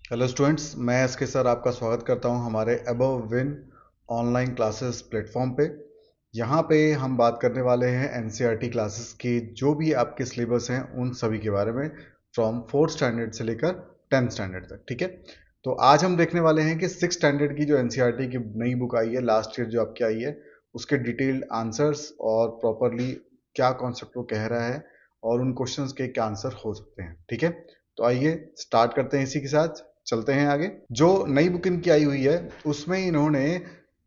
Hello students, मैं SK sir आपका स्वागत करता हूं हमारे above win online classes platform पे। यहाँ पे हम बात करने वाले हैं एनसीईआरटी क्लासेस के जो भी आपके सिलेबस हैं उन सभी के बारे में, फ्रॉम 4th स्टैंडर्ड से लेकर 10th स्टैंडर्ड तक। ठीक है, तो आज हम देखने वाले हैं कि 6th स्टैंडर्ड की जो एनसीईआरटी की नई बुक आई है लास्ट ईयर जो आपकी आई है, उसके डिटेल्ड आंसर्स और प्रॉपरली क्या कॉन्सेप्ट वो कह रहा है और उन क्वेश्चंस के क्या आंसर हो सकते हैं। ठीक है, तो आइए स्टार्ट करते हैं, इसी के साथ चलते हैं आगे। जो नई बुक इनकी आई हुई है उसमें इन्होंने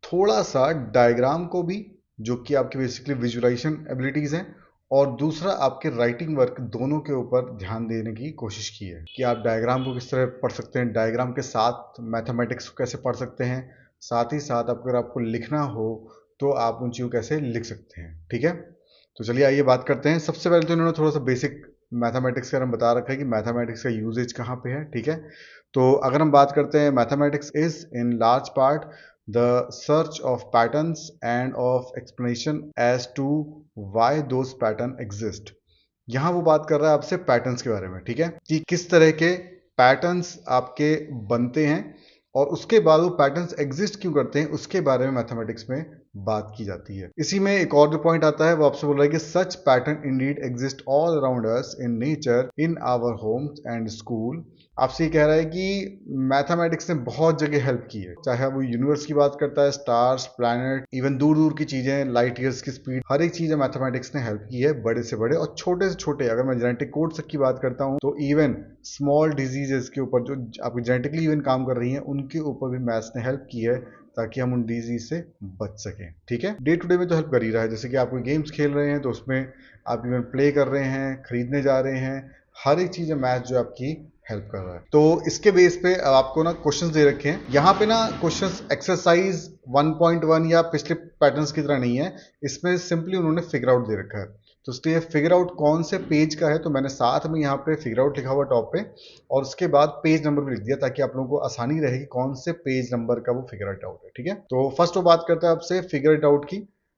थोड़ा सा डायग्राम को भी, जो कि आपकी बेसिकली विजुअलाइजेशन एबिलिटीज हैं, और दूसरा आपके राइटिंग वर्क, दोनों के ऊपर ध्यान देने की कोशिश की है कि आप डायग्राम को किस तरह पढ़ सकते हैं, डायग्राम के साथ मैथमेटिक्स को कैसे पढ़ सकते हैं, साथ ही साथ अगर आपको लिखना हो तो आप उन चीज़ों को कैसे लिख सकते हैं। ठीक है, तो चलिए आइए बात करते हैं। सबसे पहले तो इन्होंने थोड़ा सा बेसिक मैथमेटिक्स का बारे में बता रखा है कि मैथमेटिक्स का यूजेज कहाँ पे है। ठीक है, तो अगर हम बात करते हैं, mathematics is in large part the search of patterns and of explanation as to why those pattern exist. यहाँ वो बात कर रहा है आपसे पैटर्न्स के बारे में। ठीक है, कि किस तरह के पैटर्न्स आपके बनते हैं और उसके बाद वो पैटर्न्स एग्जिस्ट क्यों करते हैं, उसके बारे में मैथमेटिक्स में बात की जाती है। इसी में एक और जो पॉइंट आता है वो आपसे बोल रहा है कि such pattern indeed exist all around us in nature, in our homes and school. आपसे ये कह रहा है कि मैथमेटिक्स ने बहुत जगह हेल्प की है, चाहे वो यूनिवर्स की बात करता है, स्टार्स, प्लैनेट, इवन दूर दूर की चीजें, लाइट ईयर्स की स्पीड, हर एक चीज मैथमेटिक्स ने हेल्प की है, बड़े से बड़े और छोटे से छोटे। अगर मैं जेनेटिक कोड तक की बात करता हूँ तो इवन स्मॉल डिजीजेस के ऊपर जो आपकी जेनेटिकली इवन काम कर रही हैं उनके ऊपर भी मैथ्स ने हेल्प की है, ताकि हम उन डिजीज से बच सकें। ठीक है, डे टू डे में तो हेल्प कर ही रहा है, जैसे कि आप कोई गेम्स खेल रहे हैं तो उसमें आप इवन प्ले कर रहे हैं, खरीदने जा रहे हैं, हर एक चीज मैथ जो आपकी हेल्प कर रहा है। तो इसके बेस पे अब आपको ना क्वेश्चंस दे रखे हैं यहाँ पे ना। क्वेश्चंस एक्सरसाइज 1.1 या पिछले पैटर्न्स की तरह नहीं है, इसमें सिंपली उन्होंने फिगर आउट दे रखा है। तो इसलिए फिगर आउट कौन से पेज का है, तो मैंने साथ में यहाँ पे फिगर आउट लिखा हुआ टॉप पे, और उसके बाद पेज नंबर भी लिख दिया ताकि आप लोगों को आसानी रहेगी कौन से पेज नंबर का वो फिगर आउट है। ठीक है, तो फर्स्ट वो बात करता है आपसे फिगर आउट की।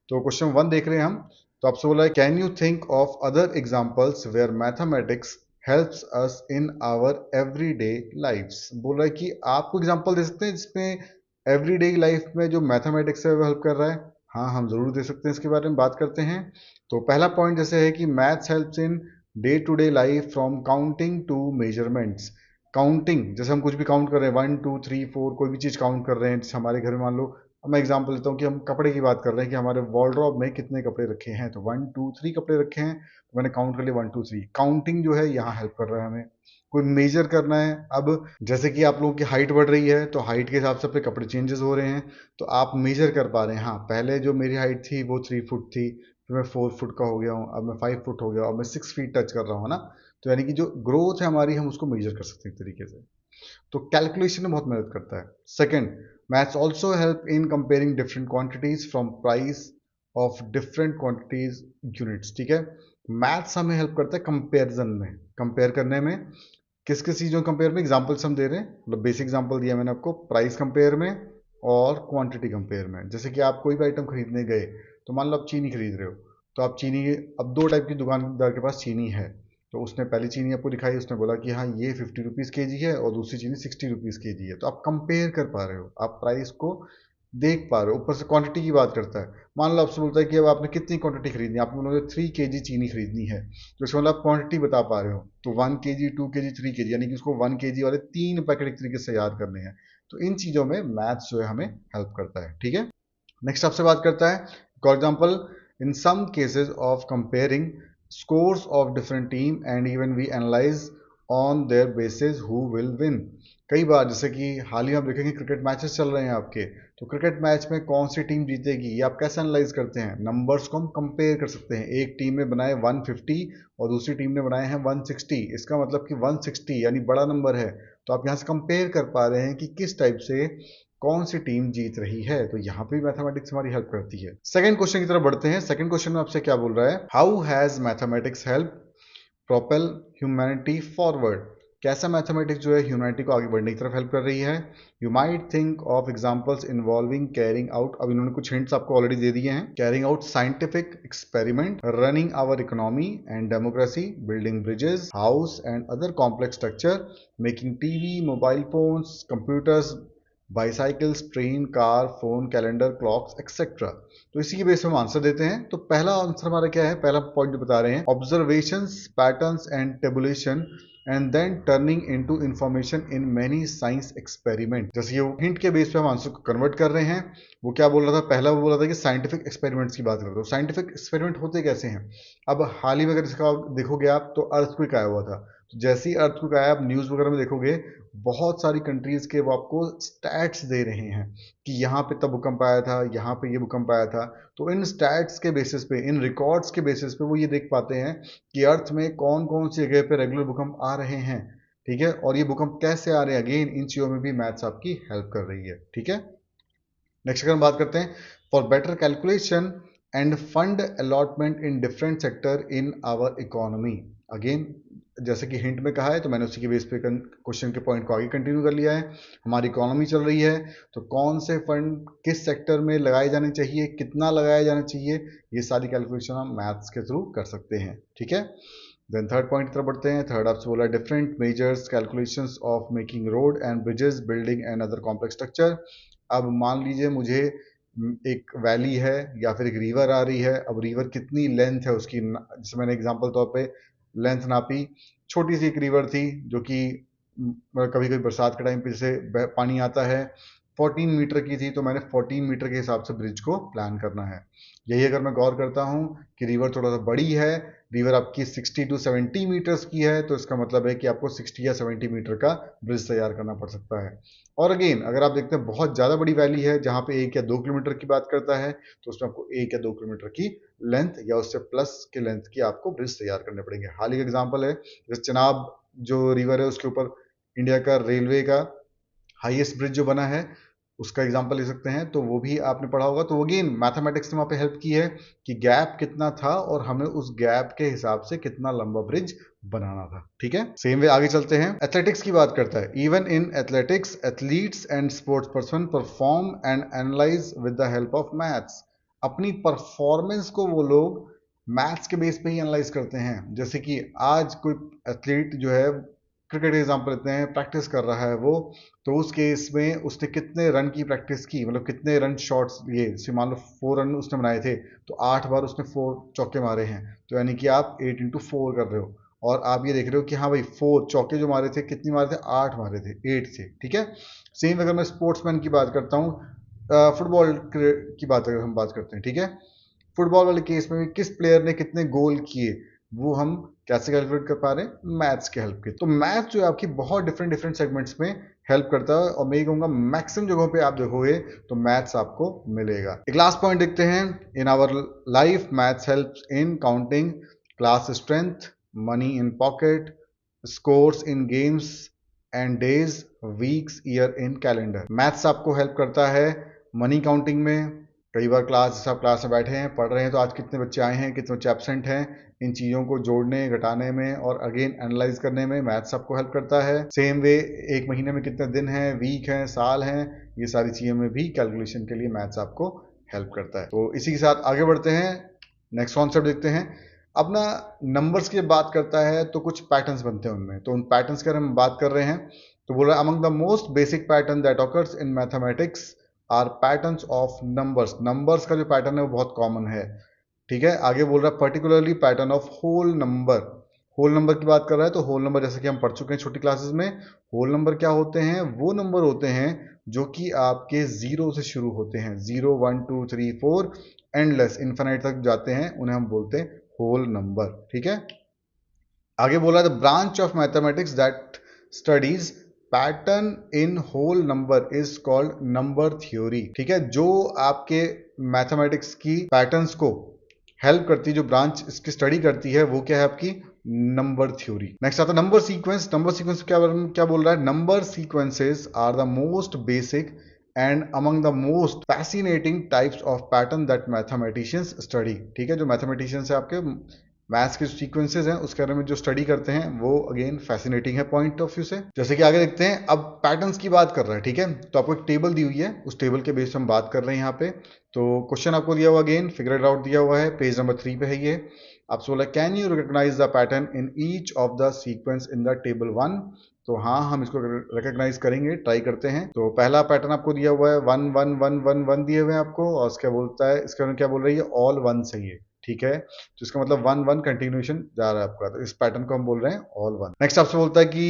तो क्वेश्चन 1 देख रहे हैं हम। तो आपसे बोला है, can you think of other examples where mathematics helps us in our everyday lifes. बोल रहा है कि आपको एग्जांपल दे सकते हैं जिसमें एवरीडे लाइफ में जो मैथमेटिक्स है वो हेल्प कर रहा है। हाँ, हम जरूर दे सकते हैं, इसके बारे में बात करते हैं। तो पहला पॉइंट जैसे है कि maths helps in day to day life from counting to measurements. Counting, जैसे हम कुछ भी काउंट कर रहे हैं, 1 2 3 4, कोई भी चीज काउंट कर रहे हैं, जैसे हमारे घर में मान लो, अब मैं एग्जांपल लेता हूँ कि हम कपड़े की बात कर रहे हैं कि हमारे वॉर्डरोब में कितने कपड़े रखे हैं, तो 1 2 3 कपड़े रखे हैं, तो मैंने काउंट कर लिया 1 2 3। काउंटिंग जो है यहाँ हेल्प कर रहा है हमें। कोई मेजर करना है, अब जैसे कि आप लोगों की हाइट बढ़ रही है तो हाइट के हिसाब से अपने कपड़े चेंजेस हो रहे हैं, तो आप मेजर कर पा रहे हैं। हाँ, पहले जो मेरी हाइट थी वो 3 फुट थी, फिर मैं 4 फुट का हो गया हूँ, अब मैं 5 फुट हो गया, अब मैं 6 फीट टच कर रहा हूँ ना। तो यानी कि जो ग्रोथ है हमारी, हम उसको मेजर कर सकते हैं एक तरीके से। तो कैलकुलेशन में बहुत मदद करता है। Second, maths also help in comparing different quantities from price of different quantities units. ठीक है, मैथ्स हमें हेल्प करता है कंपेरिजन में, कंपेयर करने में। किस किस चीज़ों कंपेयर में, एग्जाम्पल्स हम दे रहे हैं, मतलब बेसिक एग्जाम्पल दिया मैंने आपको, प्राइस कंपेयर में और क्वांटिटी कंपेयर में। जैसे कि आप कोई भी आइटम खरीदने गए, तो मान लो आप चीनी खरीद रहे हो, तो आप चीनी, अब दो टाइप की दुकानदार के पास चीनी है, तो उसने पहली चीनी आपको दिखाई, उसने बोला कि हाँ ये 50 रुपीज़ kg है और दूसरी चीनी 60 रुपीज़ kg है, तो आप कंपेयर कर पा रहे हो, आप प्राइस को देख पा रहे हो। ऊपर से क्वांटिटी की बात करता है, मान लो आपसे बोलता है कि अब आपने कितनी क्वांटिटी खरीदनी है, आपने बोला 3 kg चीनी खरीदनी है, तो इसका मतलब आप क्वांटिटी बता पा रहे हो, तो 1 kg 2 kg 3 kg, यानी कि उसको 1 kg वाले 3 पैकेट एक तरीके से याद करने हैं। तो इन चीज़ों में मैथ्स जो है हमें हेल्प करता है। ठीक है, नेक्स्ट आपसे बात करता है, for example, in some cases of comparing scores of different team and even we analyze on their basis who will win। कई बार जैसे कि हाल ही में आप देखेंगे क्रिकेट मैचेस चल रहे हैं आपके, तो क्रिकेट मैच में कौन सी टीम जीतेगी ये आप कैसे एनालाइज करते हैं, नंबर्स को हम कंपेयर कर सकते हैं। एक टीम ने बनाए 150 और दूसरी टीम ने बनाए हैं 160, इसका मतलब कि 160 यानी बड़ा नंबर है, तो आप यहाँ से कंपेयर कर पा रहे हैं कि किस टाइप से कौन सी टीम जीत रही है। तो यहाँ पे मैथमेटिक्स हमारी हेल्प करती है। सेकंड क्वेश्चन की तरफ बढ़ते हैं। सेकंड क्वेश्चन में आपसे क्या बोल रहा है, how has mathematics help propel humanity forward. कैसा मैथमेटिक्स जो है ह्यूमैनिटी को आगे बढ़ने की तरफ हेल्प कर रही है। You might think of examples involving carrying out, अब इन्होंने कुछ हिंट्स आपको ऑलरेडी दे दिए हैं। Carrying out scientific experiment, running our economy and democracy, building bridges, house and other complex structure, making TV, mobile phones, computers, bicycles, train, car, phone, calendar, clocks etcetera. तो इसी के बेस पे हम answer देते हैं। तो पहला आंसर हमारा क्या है, पहला पॉइंट जो बता रहे हैं, observations, patterns and tabulation and then turning into information in many science experiment. जैसे ये हिंट के बेस पे हम आंसर को कन्वर्ट कर रहे हैं। वो क्या बोल रहा था, पहला वो बोल रहा था कि साइंटिफिक एक्सपेरिमेंट्स की बात कर रहे हो। साइंटिफिक एक्सपेरिमेंट होते कैसे हैं, अब हाल ही में अगर इसका देखोगे आप तो अर्थक्वेक आया हुआ था। तो जैसे ही अर्थक्वेक आया, आप न्यूज़ वगैरह में देखोगे बहुत सारी कंट्रीज के वो आपको स्टैट्स दे रहे हैं कि यहाँ पे तब भूकंप आया था, यहाँ पे ये भूकंप आया था। तो इन स्टैट्स के बेसिस पे, इन रिकॉर्ड्स के बेसिस पे वो ये देख पाते हैं कि अर्थ में कौन कौन सी जगह पे रेगुलर भूकंप आ रहे हैं। ठीक है, और ये भूकंप कैसे आ रहे हैं, अगेन इन चीज़ों में भी मैथ्स आपकी हेल्प कर रही है। ठीक है, नेक्स्ट अगर हम बात करते हैं, for better calculation and fund allotment in different sector in our economy. Again जैसे कि हिंट में कहा है, तो मैंने उसी के बेस पे क्वेश्चन के पॉइंट को आगे कंटिन्यू कर लिया है। हमारी इकोनॉमी चल रही है, तो कौन से फंड किस सेक्टर में लगाए जाने चाहिए, कितना लगाया जाना चाहिए, ये सारी कैलकुलेशन हम मैथ्स के थ्रू कर सकते हैं। ठीक है, देन थर्ड पॉइंट की तरफ बढ़ते हैं। थर्ड आपसे बोला different measures calculations of making road and bridges, building and other complex structure. अब मान लीजिए मुझे एक वैली है या फिर एक रिवर आ रही है। अब रिवर कितनी लेंथ है उसकी, जैसे मैंने एग्जांपल तौर पे लेंथ नापी, छोटी सी एक रिवर थी जो कि कभी कभी बरसात के टाइम पे जैसे पानी आता है, 14 मीटर की थी, तो मैंने 14 मीटर के हिसाब से ब्रिज को प्लान करना है। यही अगर मैं गौर करता हूँ कि रिवर थोड़ा सा बड़ी है, रिवर आपकी 60 टू 70 मीटर्स की है, तो इसका मतलब है कि आपको 60 या 70 मीटर का ब्रिज तैयार करना पड़ सकता है। और अगेन अगर आप देखते हैं बहुत ज़्यादा बड़ी वैली है जहाँ पे 1 या 2 किलोमीटर की बात करता है, तो उसमें आपको 1 या 2 किलोमीटर की लेंथ या उससे प्लस के लेंथ की आपको ब्रिज तैयार करने पड़ेंगे। हाल ही का एग्जाम्पल है, जैसे चेनाब जो रिवर है उसके ऊपर इंडिया का रेलवे का हाईएस्ट ब्रिज जो बना है, उसका एग्जांपल ले सकते हैं, तो वो भी आपने पढ़ा होगा। तो अगेन मैथमेटिक्स ने वहाँ पे हेल्प की है कि गैप कितना था और हमें उस गैप के हिसाब से कितना लंबा ब्रिज बनाना था। ठीक है, सेम वे आगे चलते हैं। एथलेटिक्स की बात करता है, even in athletics athletes and sports person perform and analyse with the help of maths. अपनी परफॉर्मेंस को वो लोग मैथ्स के बेस पे ही एनालाइज करते हैं। जैसे कि आज कोई एथलीट जो है, क्रिकेट एग्जाम्पल लेते हैं, प्रैक्टिस कर रहा है वो, तो उस केस में उसने कितने रन की प्रैक्टिस की, मतलब कितने रन शॉट्स लिए, जैसे मान लो 4 रन उसने बनाए थे, तो 8 बार उसने 4 चौके मारे हैं, तो यानी कि आप 8 इंटू 4 कर रहे हो। और आप ये देख रहे हो कि हाँ भाई 4 चौके जो मारे थे, कितनी मारे थे, 8 मारे थे, 8 से। ठीक है, सेम अगर मैं स्पोर्ट्समैन की बात करता हूँ, फुटबॉल की बात अगर हम बात करते हैं, ठीक है, फुटबॉल वाले केस में भी किस प्लेयर ने कितने गोल किए, वो हम कैसे कैलकुलेट कर पा रहे हैं, मैथ्स के हेल्प के। तो मैथ जो है आपकी बहुत डिफरेंट डिफरेंट सेगमेंट्स में हेल्प करता है, और मैं ये कहूँगा मैक्सिमम जगहों पे आप देखोगे तो मैथ्स आपको मिलेगा। एक लास्ट पॉइंट देखते हैं, in our life maths helps in counting, class strength, money in pocket, scores in games and days, weeks, year in calendar. Maths आपको हेल्प करता है मनी काउंटिंग में। कई बार जैसे आप क्लास में बैठे हैं, पढ़ रहे हैं, तो आज कितने बच्चे आए हैं, कितने बच्चे एब्सेंट हैं, इन चीज़ों को जोड़ने घटाने में और अगेन एनालाइज करने में मैथ्स आपको हेल्प करता है। सेम वे एक महीने में कितने दिन हैं, वीक हैं, साल हैं, ये सारी चीज़ों में भी कैलकुलेशन के लिए मैथ्स आपको हेल्प करता है। तो इसी के साथ आगे बढ़ते हैं, नेक्स्ट कॉन्सेप्ट देखते हैं। अपना नंबर्स की बात करता है तो कुछ पैटर्न्स बनते हैं उनमें, तो उन पैटर्न्स की अगर हम बात कर रहे हैं, तो बोल रहा है among the most basic pattern that occurs in mathematics are patterns of numbers. Numbers का जो पैटर्न है वो बहुत कॉमन है। ठीक है, आगे बोल रहा है particularly pattern of whole number. Whole number की बात कर रहा है, तो होल नंबर जैसे कि हम पढ़ चुके हैं छोटी क्लासेस में, होल नंबर क्या होते हैं, वो नंबर होते हैं जो कि आपके 0 से शुरू होते हैं, 0 1 2 3 4 एंडलेस इन्फिनिट तक जाते हैं, उन्हें हम बोलते हैं होल नंबर। ठीक है, आगे बोला the branch of mathematics that studies pattern in whole number is called number theory. ठीक है, जो आपके मैथमेटिक्स की पैटर्न्स को हेल्प करती है, जो ब्रांच इसकी स्टडी करती है, वो क्या है आपकी नंबर थ्योरी। नेक्स्ट आता है नंबर सीक्वेंस। नंबर सीक्वेंस क्या बोल रहा है, number sequences are the most basic and among the most fascinating types of pattern that mathematicians study. ठीक है, जो मैथमेटिशियंस है आपके मैथ्स के जो सीक्वेंसेज हैं उसके बारे में जो स्टडी करते हैं वो अगेन फैसिनेटिंग है पॉइंट ऑफ व्यू से। जैसे कि आगे देखते हैं, अब पैटर्न्स की बात कर रहा है, ठीक है। तो आपको एक टेबल दी हुई है, उस टेबल के बेस पे हम बात कर रहे हैं यहाँ पे। तो क्वेश्चन आपको दिया हुआ, अगेन फिगर इट आउट दिया हुआ है, पेज नंबर 3 पे है ये। आपसे बोला can you recognize the pattern in each of the sequence in the table 1। तो हाँ, हम इसको रिकॉग्नाइज करेंगे, ट्राई करते हैं। तो पहला पैटर्न आपको दिया हुआ है 1 1 1 1 1 दिए हुए हैं आपको, और इसका बोलता है, इसके बारे में क्या बोल रही है, ऑल वन सही है, ठीक है। तो इसका मतलब 1 1 कंटिन्यूएशन जा रहा है आपका, तो इस पैटर्न को हम बोल रहे हैं ऑल वन। नेक्स्ट आपसे बोलता है कि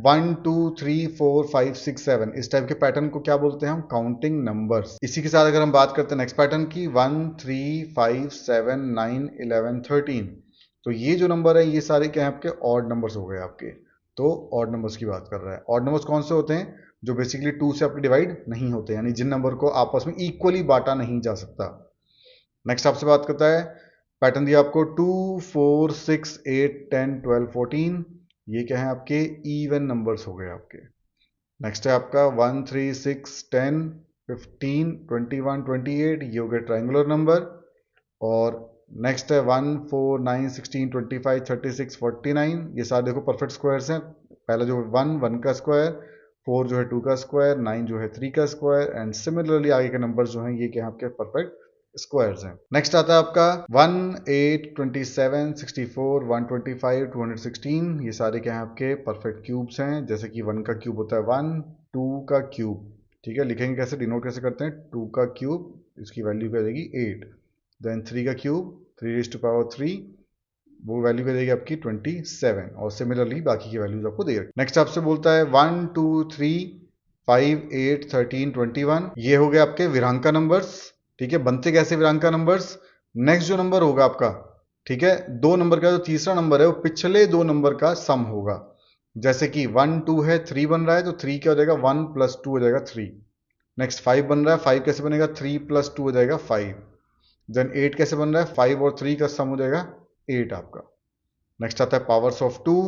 1 2 3 4 5 6 7, इस टाइप के पैटर्न को क्या बोलते हैं हम, काउंटिंग नंबर्स। इसी के साथ अगर हम बात करते हैं नेक्स्ट पैटर्न की, 1 3 5 7 9 11 13, तो ये जो नंबर है ये सारे क्या है आपके ऑड नंबर्स हो गए आपके। तो ऑड नंबर्स की बात कर रहा है। ऑड नंबर्स कौन से होते हैं, जो बेसिकली 2 से आपके डिवाइड नहीं होते, यानी जिन नंबर को आपस में इक्वली बांटा नहीं जा सकता। नेक्स्ट आपसे बात करता है, पैटर्न दिया आपको 2 4 6 8 10 12 14, ये क्या है आपके इवन नंबर्स हो गए आपके। नेक्स्ट है आपका 1 3 6 10 15 21 28, ये हो गए ट्राइंगुलर नंबर। और नेक्स्ट है 1 4 9 16 25 36 49, ये सारे देखो परफेक्ट स्क्वायर्स हैं। पहला जो 1 का स्क्वायर, 4 जो है 2 का स्क्वायर, 9 जो है 3 का स्क्वायर, एंड सिमिलरली आगे के नंबर जो हैं ये क्या है आपके परफेक्ट स्क्वायर्स हैं। नेक्स्ट आता है आपका 1 8 27 64 125 216, ये सारे क्या है आपके परफेक्ट क्यूब्स हैं। जैसे कि 1 का क्यूब होता है 1, 2 का क्यूब, ठीक है, लिखेंगे कैसे, डिनोट कैसे करते हैं, 2 का क्यूब, इसकी वैल्यू क्या जाएगी 8, देन 3 का क्यूब 3 वो वैल्यू क्या देगी आपकी 27, और सिमिलरली बाकी की वैल्यूज आपको दे रखी। नेक्स्ट आपसे बोलता है 1 2 3 5 8 13 21, ये हो गए आपके विरांका नंबर्स, ठीक है। बनते कैसे विरांका नंबर्स, नेक्स्ट जो नंबर होगा आपका, ठीक है, 2 नंबर का जो तीसरा नंबर है वो पिछले 2 नंबर का सम होगा। जैसे कि 1 2 है, 3 बन रहा है, तो 3 क्या हो जाएगा 1 + 2 हो जाएगा 3। नेक्स्ट 5 बन रहा है, 5 कैसे बनेगा, 3 + 2 हो जाएगा 5। देन 8 कैसे बन रहा है, 5 और 3 का सम हो जाएगा 8 आपका। नेक्स्ट आता है पावर्स ऑफ 2,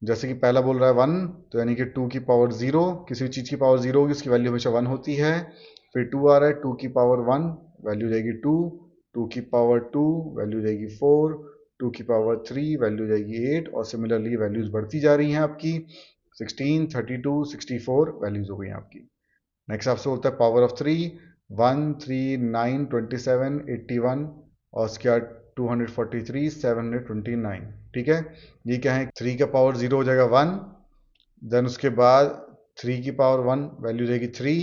जैसे कि पहला बोल रहा है 1, तो यानी कि 2 की पावर 0, किसी भी चीज़ की पावर 0 होगी उसकी वैल्यू हमेशा 1 होती है। फिर 2 आ रहा है, 2 की पावर 1 वैल्यू जाएगी 2, 2 की पावर 2 वैल्यू जाएगी 4, 2 की पावर 3 वैल्यू जाएगी 8, और सिमिलरली वैल्यूज बढ़ती जा रही हैं आपकी, 16 32 64 वैल्यूज हो गई हैं आपकी। नेक्स्ट आपसे बोलता है पावर ऑफ 3, 1 3 9 27 81, और उसके बाद 243 729, ठीक है। ये क्या है, 3 का पावर 0 हो जाएगा 1, देन उसके बाद 3 की पावर 1 वैल्यू जाएगी 3,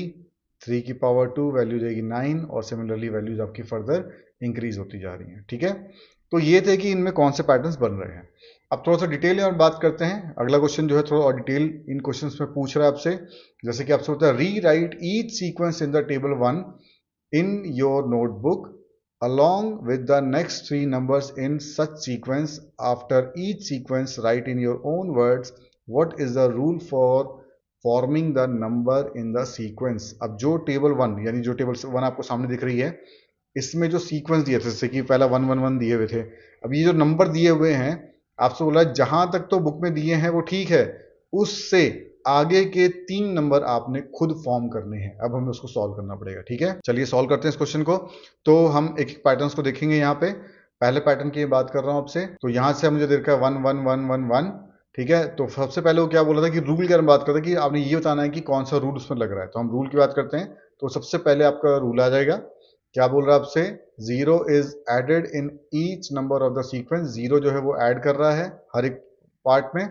3 की पावर 2 वैल्यू जाएगी 9, और सिमिलरली वैल्यूज आपकी फर्दर इंक्रीज होती जा रही हैं, ठीक है। तो ये थे कि इनमें कौन से पैटर्न्स बन रहे हैं। अब थोड़ा सा डिटेल में बात करते हैं। अगला क्वेश्चन जो है थोड़ा और डिटेल इन क्वेश्चंस में पूछ रहा है आपसे। जैसे कि आपसे होता है री right each sequence in the table 1 in your notebook along with the next 3 numbers in such sequence. After each sequence write in your own words what is the rule for forming the number in the sequence. अब जो table 1 यानी जो table 1 आपको सामने दिख रही है, इसमें जो सीक्वेंस दिए थे, जैसे कि पहला 1 1 1 दिए हुए थे, अब ये जो नंबर दिए हुए हैं आपसे बोला जहां तक तो बुक में दिए हैं वो ठीक है, उससे आगे के 3 नंबर आपने खुद फॉर्म करने हैं। अब हमें उसको सॉल्व करना पड़ेगा, ठीक है। चलिए सॉल्व करते हैं इस क्वेश्चन को। तो हम एक एक पैटर्न्स को देखेंगे। यहाँ पे पहले पैटर्न की बात कर रहा हूं आपसे, तो यहां से मुझे देख रहा है 1 1 1 1 1, ठीक है। तो सबसे पहले वो क्या बोला था कि रूल की बात करते हैं कि आपने ये बताना है कि कौन सा रूल उसमें लग रहा है। तो हम रूल की बात करते हैं। तो सबसे पहले आपका रूल आ जाएगा, क्या बोल रहा है आपसे, 0 is added in each number of the sequence. 0 जो है वो ऐड कर रहा है हर एक पार्ट में।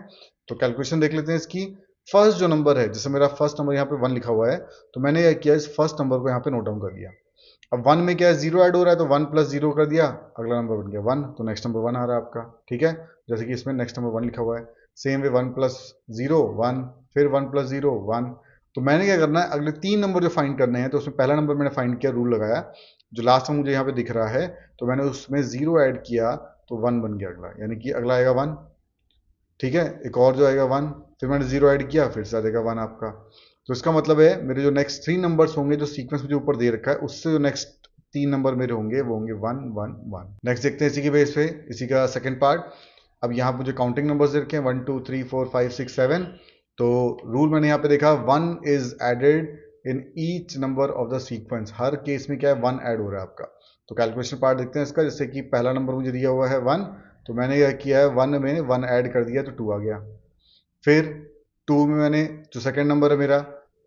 तो कैलकुलेशन देख लेते हैं इसकी। फर्स्ट जो नंबर है, जैसे मेरा फर्स्ट नंबर यहाँ पे 1 लिखा हुआ है, तो मैंने क्या किया, इस फर्स्ट नंबर को यहाँ पे नोट डाउन कर दिया। अब 1 में क्या है, 0 ऐड हो रहा है, तो 1 + 0 कर दिया, अगला नंबर बन गया 1, तो नेक्स्ट नंबर 1 आ रहा है आपका, ठीक है। जैसे कि इसमें नेक्स्ट नंबर 1 लिखा हुआ है। सेम वे 1 + 0 1, फिर 1 + 0 1। तो मैंने क्या करना है, अगले 3 नंबर जो फाइंड करने हैं, तो उसमें पहला नंबर मैंने फाइंड किया, रूल लगाया, जो लास्ट में मुझे यहाँ पे दिख रहा है, तो मैंने उसमें 0 ऐड किया, तो 1 बन गया अगला, यानी कि अगला आएगा 1, ठीक है। एक और जो आएगा 1, फिर मैंने 0 ऐड किया, फिर से आ जाएगा 1 आपका। तो इसका मतलब है मेरे जो नेक्स्ट 3 नंबर्स होंगे जो सीक्वेंस मुझे ऊपर दे रखा है, उससे जो नेक्स्ट 3 नंबर मेरे होंगे वो होंगे 1 1 1। नेक्स्ट देखते हैं इसी के बेस पे, इसी का सेकंड पार्ट। अब यहाँ मुझे काउंटिंग नंबर्स दे रखे हैं 1 2 3 4 5 6 7। तो रूल मैंने यहाँ पे देखा, 1 is added in each number of the sequence. हर केस में क्या है, 1 ऐड हो रहा है आपका। तो कैलकुलेशन पार्ट देखते हैं इसका। जैसे कि पहला नंबर मुझे दिया हुआ है 1, तो मैंने क्या किया है, 1 में 1 ऐड कर दिया तो 2 आ गया। फिर 2 में मैंने जो सेकंड नंबर है मेरा,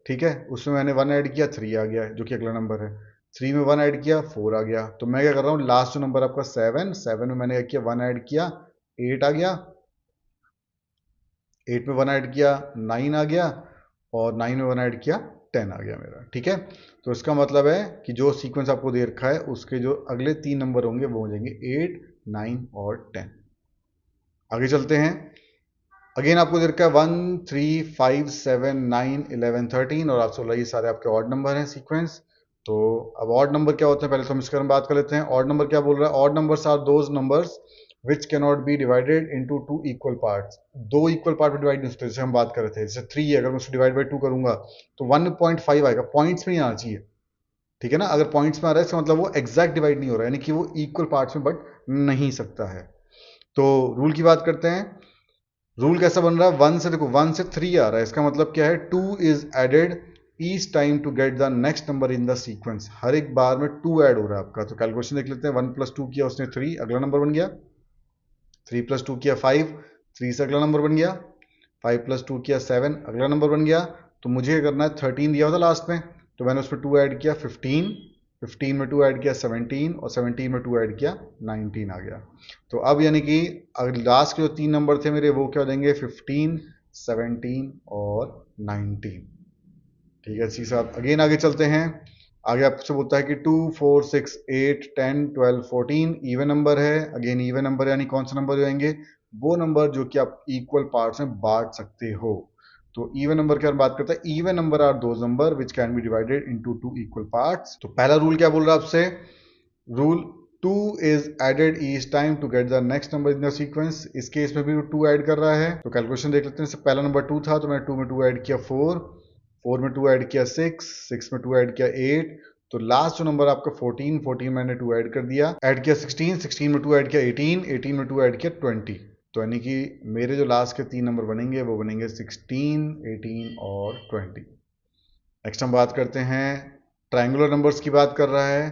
ठीक है, उसमें मैंने 1 ऐड किया, 3 आ गया जो कि अगला नंबर है। 3 में 1 ऐड किया, 4 आ गया। तो मैं क्या कर रहा हूँ, लास्ट जो नंबर आपका 7 में मैंने क्या किया, 1 ऐड किया, 8 आ गया। 8 में 1 ऐड किया, 9 आ गया। और 9 में 1 ऐड किया, 10 आ गया मेरा। ठीक है, तो इसका मतलब है कि जो सीक्वेंस आपको दे रखा है उसके जो अगले 3 नंबर होंगे वो हो जाएंगे 8, 9 और 10। आगे चलते हैं। अगेन आपको दे रखा है 1, 3, 5, 7, 9, 11, 13 और आपसे बोला ये सारे आपके ऑड नंबर हैं सीक्वेंस। तो अब ऑड नंबर क्या होते हैं, पहले तो हम इसके बारे में बात कर लेते हैं। ऑड नंबर क्या बोल रहा है, odd numbers are those numbers which can not be divided into two equal parts. दो इक्वल पार्ट में डिवाइड नहीं होते, जैसे हम बात कर रहे थे, जैसे 3 है, अगर मैं उसको डिवाइड बाई 2 करूंगा तो 1.5 आएगा, पॉइंट्स में ही आना चाहिए। ठीक है ना, अगर पॉइंट्स में आ रहा है इसका मतलब वो एग्जैक्ट डिवाइड नहीं हो रहा है, यानी कि वो इक्वल पार्ट्स में बट नहीं सकता है। तो रूल की बात करते हैं। रूल कैसा बन रहा है, 1 से, देखो 1 से 3 आ रहा है, इसका मतलब क्या है, 2 is added each time to get the next number in the sequence. हर एक बार में 2 ऐड हो रहा है आपका। तो कैलकुलेशन देख लेते हैं। 1 + 2 किया उसने 3, अगला नंबर बन गया। 3 + 2 किया 5, 3 से अगला नंबर बन गया। 5 + 2 किया 7, अगला नंबर बन गया। तो मुझे करना है 13 दिया था लास्ट में, तो मैंने उसमें 2 ऐड किया 15, 15 में 2 ऐड किया 17 और 17 में 2 ऐड किया 19 आ गया। तो अब यानी कि अगर लास्ट के जो 3 नंबर थे मेरे वो क्या हो जाएंगे, 15, 17 और 19। ठीक है, इसी साथ अगेन आगे चलते हैं। आगे आपसे बोलता है कि 2, 4, 6, 8, 10, 12, 14 इवन नंबर है। अगेन इवन नंबर यानी कौन सा नंबर जाएंगे, वो नंबर जो कि आप इक्वल पार्ट्स में बांट सकते हो। तो इवन नंबर की बात करते हैं, even number are those number which can be divided into two equal parts. तो पहला रूल क्या बोल रहा है आपसे, rule 2 is added each time to get the next number in the sequence. इस केस में भी 2 ऐड कर रहा है। तो कैलकुलेशन देख लेते हैं। पहला नंबर 2 था तो मैंने 2 में 2 ऐड किया 4, 4 में 2 ऐड किया 6, 6 में 2 ऐड किया 8। तो लास्ट जो नंबर आपका 14, 14 मैंने 2 ऐड कर दिया, ऐड किया 16, 16 में 2 ऐड किया 18, 18 में 2 ऐड किया 20। तो यानी कि मेरे जो लास्ट के 3 नंबर बनेंगे वो बनेंगे 16, 18 और 20। नेक्स्ट हम बात करते हैं, ट्रायंगुलर नंबर्स की बात कर रहा है,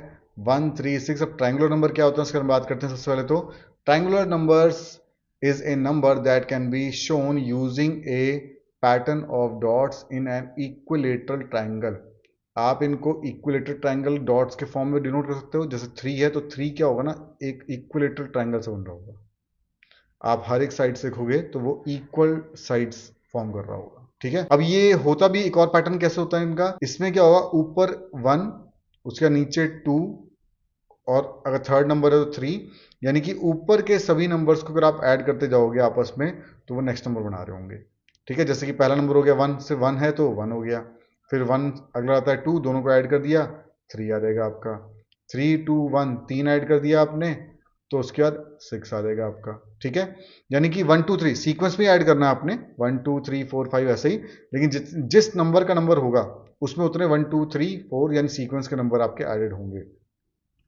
1, 3, 6। अब ट्रायंगुलर नंबर क्या होता है उसके बारे में बात करते हैं। सबसे पहले तो triangular numbers is a number that can be shown using A pattern of dots in an equilateral triangle. आप इनको इक्विलेटरल ट्रायंगल डॉट्स के फॉर्म में डिनोट कर सकते हो। जैसे 3 है तो 3 क्या होगा ना, एक इक्विलेटरल ट्रायंगल से बन रहा होगा। आप हर एक साइड से देखोगे तो वो इक्वल साइड्स फॉर्म कर रहा होगा। ठीक है, अब ये होता भी एक और पैटर्न कैसे होता है इनका, इसमें क्या होगा, ऊपर 1, उसके नीचे 2 और अगर थर्ड नंबर है तो 3। यानी कि ऊपर के सभी नंबर्स को अगर आप ऐड करते जाओगे आपस में तो वो नेक्स्ट नंबर बना रहे होंगे। ठीक है, जैसे कि पहला नंबर हो गया 1 से 1 है तो 1 हो गया, फिर 1 अगला आता है 2, दोनों को ऐड कर दिया 3 आ जाएगा आपका। 3, 2, 1 3 ऐड कर दिया आपने तो उसके बाद 6 आ जाएगा आपका। ठीक है, यानी कि 1, 2, 3 सीक्वेंस में ऐड करना है आपने, 1, 2, 3, 4, 5 ऐसे ही, लेकिन जिस नंबर का नंबर होगा उसमें उतने 1, 2, 3, 4 यानी सीक्वेंस के नंबर आपके एडेड होंगे।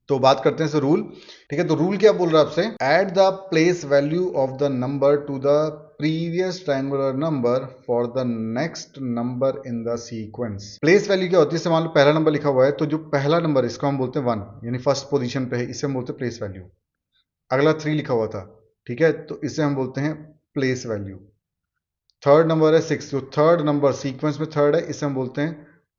तो बात करते हैं रूल। ठीक है, तो रूल क्या बोल रहा है आपसे, add the place value of the number two the previous triangular number for the next number in the sequence. Place value क्या होती है, मान लो पहला नंबर लिखा हुआ है तो जो पहला नंबर इसको हम बोलते हैं 1, यानी फर्स्ट पोजीशन पे है, इसे हम बोलते हैं प्लेस वैल्यू। अगला 3 लिखा हुआ था, ठीक है, तो इसे हम बोलते हैं प्लेस वैल्यू। थर्ड नंबर है 6, जो थर्ड नंबर सीक्वेंस में थर्ड है, इसे हम बोलते हैं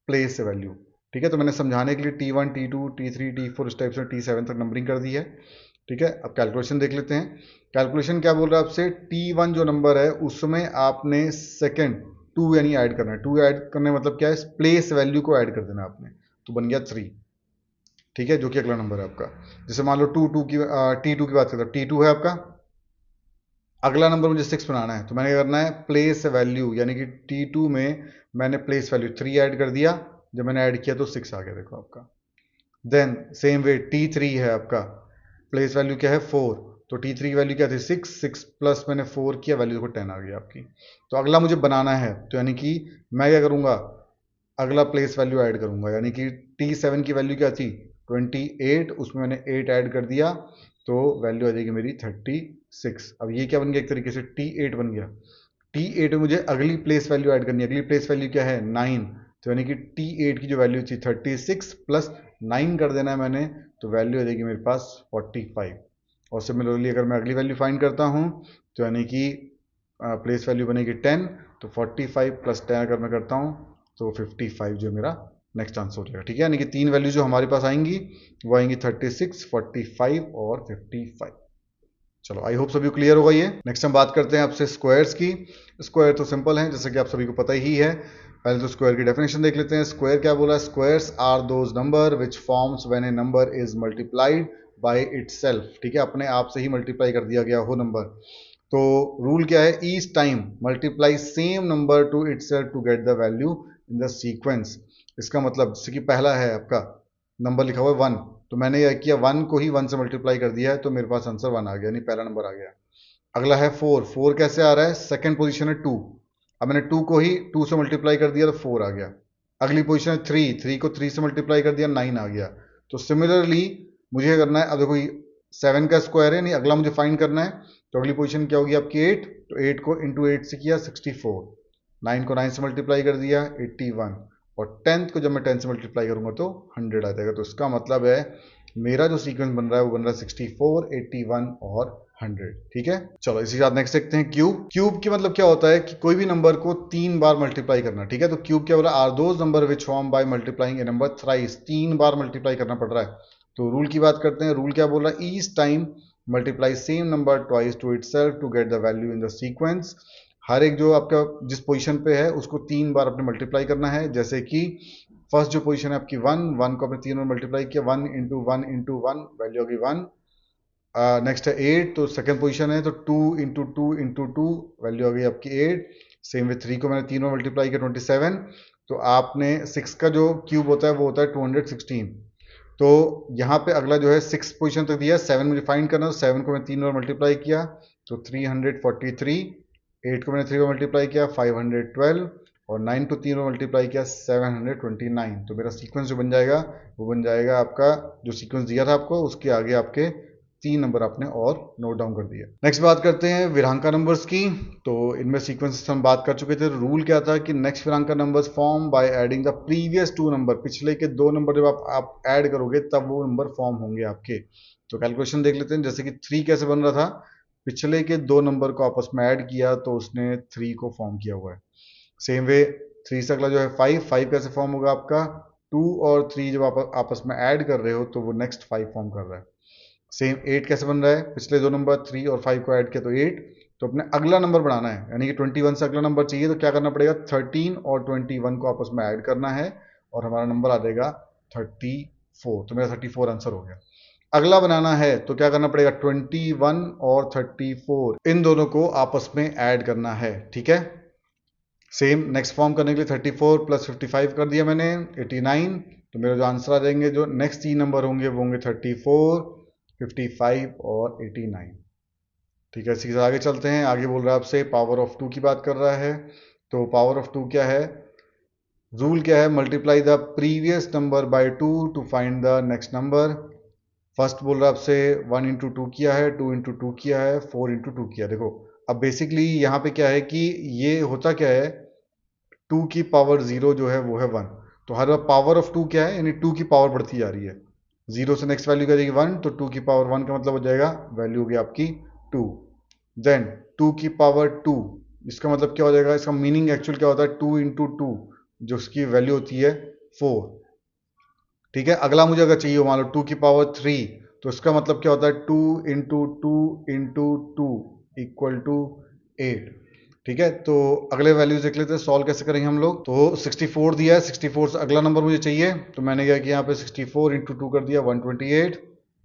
प्लेस वैल्यू। ठीक है, तो मैंने समझाने के लिए T1, T2, T3, T4 इस टाइप से T7 तक नंबरिंग कर दी है। ठीक है, अब कैलकुलेशन देख लेते हैं। कैलकुलेशन क्या बोल रहा है आपसे, T1 जो नंबर है उसमें आपने सेकंड 2 यानी ऐड करना है। 2 ऐड करने मतलब क्या है, प्लेस वैल्यू को ऐड कर देना आपने, तो बन गया 3। ठीक है, जो कि अगला नंबर है आपका। जैसे मान लो T2 की बात करते हैं, T2 है आपका, अगला नंबर मुझे 6 बनाना है, तो मैंने क्या करना है, प्लेस वैल्यू, यानी कि T2 में मैंने प्लेस वैल्यू 3 ऐड कर दिया, जब मैंने ऐड किया तो 6 आ गया, देखो आपका। देन सेम वे T3 है आपका, प्लेस वैल्यू क्या है 4, तो T3 की वैल्यू क्या थी 6, 6 प्लस मैंने 4 किया, वैल्यू देखो 10 आ गई आपकी। तो अगला मुझे बनाना है, तो यानी कि मैं क्या करूंगा, अगला प्लेस वैल्यू ऐड करूंगा, यानी कि T7 की वैल्यू क्या थी 28, उसमें मैंने 8 ऐड कर दिया तो वैल्यू आ जाएगी मेरी 36। अब ये क्या बन गया, एक तरीके से T8 बन गया। T8 में मुझे अगली प्लेस वैल्यू ऐड करनी है, अगली प्लेस वैल्यू क्या है 9, तो यानी कि T8 की जो वैल्यू थी 36 प्लस 9 कर देना है मैंने, तो वैल्यू आ जाएगी मेरे पास 45। और सिमिलरली अगर मैं अगली वैल्यू फाइंड करता हूँ तो यानी कि प्लेस वैल्यू बनेगी 10, तो 45 प्लस 10 अगर मैं करता हूँ तो 55 जो मेरा नेक्स्ट आंसर हो जाएगा। ठीक है, यानी कि तीन वैल्यू जो हमारे पास आएंगी वो आएंगी 36, 45 और 55। चलो, आई होप सभी को क्लियर होगा ये। नेक्स्ट हम बात करते हैं आपसे स्क्वायर्स की। स्क्वायर तो सिंपल है, जैसे कि आप सभी को पता ही है। पहले तो स्क्वायर की डेफिनेशन देख लेते हैं। स्क्वायर क्या बोला? Squares are those number which forms when a number is multiplied by itself. ठीक है, अपने आप से ही मल्टीप्लाई कर दिया गया हो नंबर। तो रूल क्या है? Each time multiply same number to itself to get the value in the sequence. इसका मतलब जैसे कि पहला है आपका नंबर लिखा हुआ है 1, तो मैंने यह किया 1 को ही 1 से मल्टीप्लाई कर दिया है, तो मेरे पास आंसर 1 आ गया, यानी पहला नंबर आ गया। अगला है 4। 4 कैसे आ रहा है? सेकंड पोजीशन है 2, अब मैंने 2 को ही 2 से मल्टीप्लाई कर दिया तो 4 आ गया। अगली पोजीशन है 3। 3 को 3 से मल्टीप्लाई कर दिया, 9 आ गया। तो सिमिलरली मुझे करना है, अब देखो 7 का स्क्वायर है, नहीं अगला मुझे फाइंड करना है। तो अगली पोजीशन क्या होगी आपकी? 8। तो 8 को इंटू 8 से किया 64, 9 को 9 से मल्टीप्लाई कर दिया 81, और 10th को जब मैं 10 से मल्टीप्लाई करूंगा तो 100 आ जाएगा। तो इसका मतलब है मेरा जो सीक्वेंस बन रहा है वो बन रहा है 64, 81 और 100। ठीक है, चलो इसी के साथ नेक्स्ट देखते हैं क्यूब। क्यूब की मतलब क्या होता है कि कोई भी नंबर को 3 बार मल्टीप्लाई करना। ठीक है, तो क्यूब क्या बोला? Are those number which form by multiplying a number thrice. 3 बार मल्टीप्लाई करना पड़ रहा है। तो रूल की बात करते हैं। रूल क्या बोल रहा है? Each time multiply same number twice to itself to get the value in the sequence. हर एक जो आपका जिस पोजीशन पे है उसको 3 बार अपने मल्टीप्लाई करना है। जैसे कि फर्स्ट जो पोजीशन है आपकी 1, 1 को आपने 3 बार मल्टीप्लाई किया, 1 इंटू 1 इंटू 1 वैल्यू होगी 1। नेक्स्ट है 8, तो सेकंड पोजीशन है, तो 2 इंटू 2 इंटू 2 वैल्यू हो गई आपकी 8। सेम विथ 3 को मैंने 3 बार मल्टीप्लाई किया 27। तो आपने 6 का जो क्यूब होता है वो होता है 216। तो यहाँ पे अगला जो है 6 पोजीशन तक दिया है, 7 मुझे फाइंड करना है, तो 7 को मैं 3 बार मल्टीप्लाई किया तो 343। 8 को मैंने 3 बार मल्टीप्लाई किया 512, और 9 को 3 बार मल्टीप्लाई किया 729। तो मेरा सीक्वेंस जो बन जाएगा वो बन जाएगा आपका जो सीक्वेंस दिया था आपको, उसके आगे आपके 3 नंबर आपने और नोट डाउन कर दिया। नेक्स्ट बात करते हैं विरांका नंबर्स की। तो इनमें सीक्वेंस हम बात कर चुके थे। रूल क्या था कि नेक्स्ट विरांका numbers form by adding the previous 2 number. पिछले के 2 नंबर जब आप ऐड करोगे तब वो नंबर फॉर्म होंगे आपके। तो कैलकुलेशन देख लेते हैं। जैसे कि 3 कैसे बन रहा था? पिछले के 2 नंबर को आपस में ऐड किया तो उसने 3 को फॉर्म किया हुआ है। सेम वे 3 से अगला जो है 5। 5 कैसे फॉर्म होगा आपका? 2 और 3 जब आप आपस में ऐड कर रहे हो तो वो नेक्स्ट 5 फॉर्म कर रहा है। सेम 8 कैसे बन रहा है? पिछले 2 नंबर 3 और 5 को ऐड किया तो 8। तो अपने अगला नंबर बनाना है, यानी कि 21 से अगला नंबर चाहिए, तो क्या करना पड़ेगा? 13 और 21 को आपस में ऐड करना है और हमारा नंबर आ जाएगा 34। तो मेरा 34 आंसर हो गया। अगला बनाना है तो क्या करना पड़ेगा? 21 और 34 इन दोनों को आपस में ऐड करना है। ठीक है, सेम नेक्स्ट फॉर्म करने के लिए 34 प्लस 55 कर दिया मैंने 89। तो मेरा जो आंसर आ जाएंगे, जो नेक्स्ट 3 नंबर होंगे वो होंगे 34, 55 और 89। ठीक है, इसी के साथ आगे चलते हैं। आगे बोल रहा है आपसे पावर ऑफ 2 की बात कर रहा है। तो पावर ऑफ 2 क्या है? रूल क्या है? Multiply the previous number by 2 to find the next number. First बोल रहा है आपसे 1 इंटू 2 किया है, 2 इंटू 2 किया है, 4 इंटू 2 किया। देखो अब बेसिकली यहाँ पे क्या है कि ये होता क्या है, 2 की पावर 0 जो है वो है 1। तो हर बार पावर ऑफ 2 क्या है? यानी 2 की पावर बढ़ती जा रही है। 0 से नेक्स्ट वैल्यू क्या जाएगी? 1। तो 2 की पावर 1 का मतलब हो जाएगा वैल्यू होगी आपकी 2। देन 2 की पावर 2, इसका मतलब क्या हो जाएगा? इसका मीनिंग एक्चुअल क्या होता है? 2 इंटू 2 जो उसकी वैल्यू होती है 4। ठीक है, अगला मुझे अगर चाहिए मान लो 2 की पावर 3, तो इसका मतलब क्या होता है? 2 इंटू 2 इंटू 2 इक्वल टू 8। ठीक है, तो अगले वैल्यूज देख लेते हैं, सॉल्व कैसे करेंगे हम लोग। तो 64 दिया है, 64 से अगला नंबर मुझे चाहिए, तो मैंने क्या किया यहाँ पे 64 इंटू 2 कर दिया 128।